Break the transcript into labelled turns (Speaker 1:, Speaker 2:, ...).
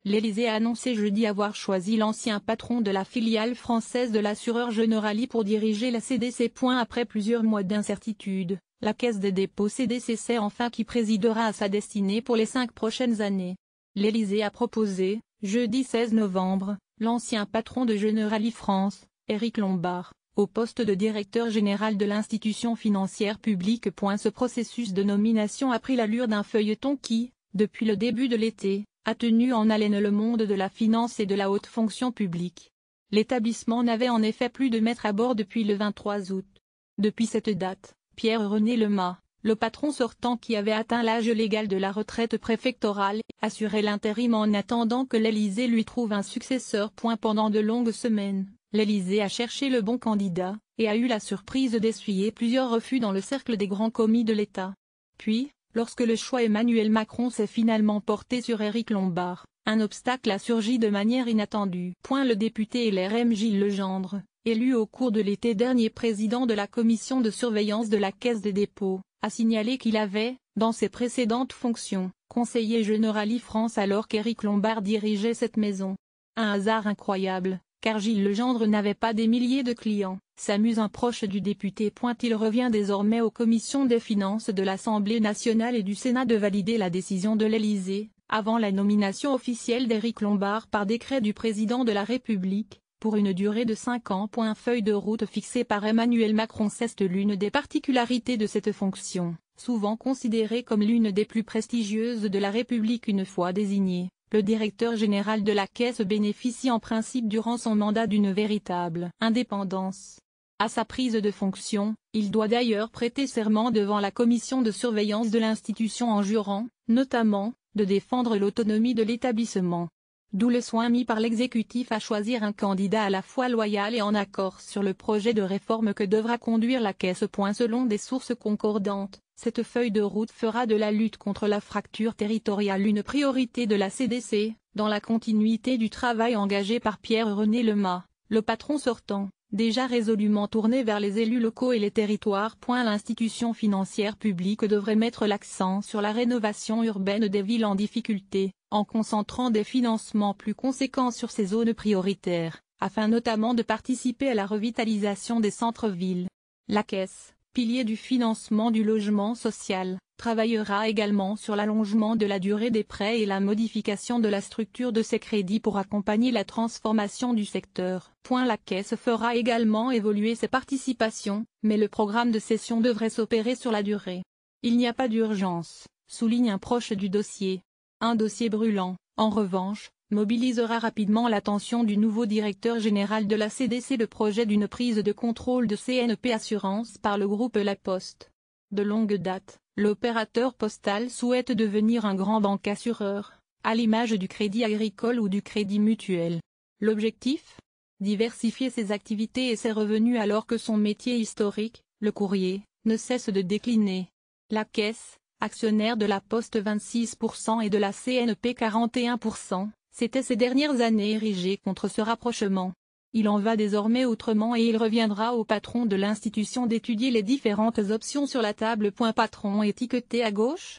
Speaker 1: L'Élysée a annoncé jeudi avoir choisi l'ancien patron de la filiale française de l'assureur Generali pour diriger la CDC. Après plusieurs mois d'incertitude, la Caisse des dépôts CDC sait enfin qui présidera à sa destinée pour les 5 prochaines années. L'Élysée a proposé, jeudi 16 novembre, l'ancien patron de Generali France, Éric Lombard, au poste de directeur général de l'institution financière publique. Ce processus de nomination a pris l'allure d'un feuilleton qui, depuis le début de l'été, a tenu en haleine le monde de la finance et de la haute fonction publique. L'établissement n'avait en effet plus de maître à bord depuis le 23 août. Depuis cette date, Pierre-René Lemas, le patron sortant qui avait atteint l'âge légal de la retraite préfectorale, assurait l'intérim en attendant que l'Élysée lui trouve un successeur. Pendant de longues semaines, l'Élysée a cherché le bon candidat, et a eu la surprise d'essuyer plusieurs refus dans le cercle des grands commis de l'État. Puis, lorsque le choix Emmanuel Macron s'est finalement porté sur Éric Lombard, un obstacle a surgi de manière inattendue. Le député LRM Gilles Legendre, élu au cours de l'été dernier président de la commission de surveillance de la Caisse des dépôts, a signalé qu'il avait, dans ses précédentes fonctions, conseillé Generali France alors qu'Éric Lombard dirigeait cette maison. Un hasard incroyable, car Gilles Legendre n'avait pas des milliers de clients, s'amuse un proche du député. Il revient désormais aux commissions des finances de l'Assemblée nationale et du Sénat de valider la décision de l'Élysée, avant la nomination officielle d'Éric Lombard par décret du président de la République, pour une durée de 5 ans. Feuille de route fixée par Emmanuel Macron. C'est l'une des particularités de cette fonction, souvent considérée comme l'une des plus prestigieuses de la République. Une fois désigné, le directeur général de la Caisse bénéficie en principe durant son mandat d'une véritable indépendance. À sa prise de fonction, il doit d'ailleurs prêter serment devant la commission de surveillance de l'institution en jurant, notamment, de défendre l'autonomie de l'établissement. D'où le soin mis par l'exécutif à choisir un candidat à la fois loyal et en accord sur le projet de réforme que devra conduire la Caisse. Selon des sources concordantes, cette feuille de route fera de la lutte contre la fracture territoriale une priorité de la CDC, dans la continuité du travail engagé par Pierre-René Lemas, le patron sortant, déjà résolument tourné vers les élus locaux et les territoires. L'institution financière publique devrait mettre l'accent sur la rénovation urbaine des villes en difficulté, en concentrant des financements plus conséquents sur ces zones prioritaires, afin notamment de participer à la revitalisation des centres-villes. La Caisse, pilier du financement du logement social, travaillera également sur l'allongement de la durée des prêts et la modification de la structure de ces crédits pour accompagner la transformation du secteur. La Caisse fera également évoluer ses participations, mais le programme de cession devrait s'opérer sur la durée. Il n'y a pas d'urgence, souligne un proche du dossier. Un dossier brûlant, en revanche, mobilisera rapidement l'attention du nouveau directeur général de la CDC, le projet d'une prise de contrôle de CNP Assurance par le groupe La Poste. De longue date, l'opérateur postal souhaite devenir un grand bancassureur, à l'image du Crédit Agricole ou du Crédit Mutuel. L'objectif ? Diversifier ses activités et ses revenus alors que son métier historique, le courrier, ne cesse de décliner. La Caisse, actionnaire de la Poste 26% et de la CNP 41%, s'était ces dernières années érigé contre ce rapprochement. Il en va désormais autrement et il reviendra au patron de l'institution d'étudier les différentes options sur la table. Patron étiqueté à gauche ?